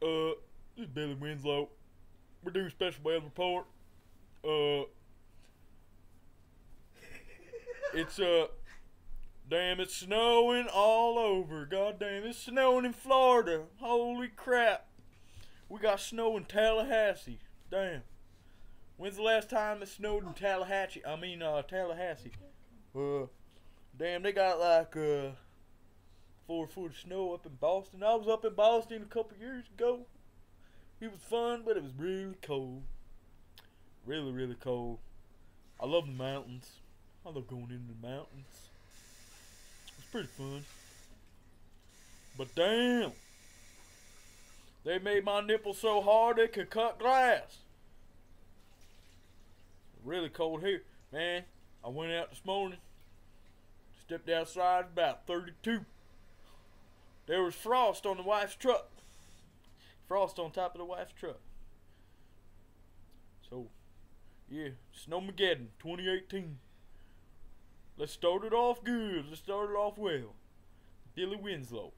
This is Billy Winslow. We're doing special weather report. Uh, it's damn, it's snowing all over. God damn, it's snowing in Florida. Holy crap. We got snow in Tallahassee. Damn. When's the last time it snowed in Tallahassee? Tallahassee. Damn, they got like 4 foot of snow up in Boston. I was up in Boston a couple years ago. It was fun, but it was really cold. Really, really cold. I love the mountains. I love going into the mountains. It's pretty fun. But damn, they made my nipples so hard they could cut glass. Really cold here. Man, I went out this morning. Stepped outside, about 32. There was frost on the wife's truck. Frost on top of the wife's truck. So, yeah, Snowmageddon 2018. Let's start it off good. Let's start it off well. Billy Winslow.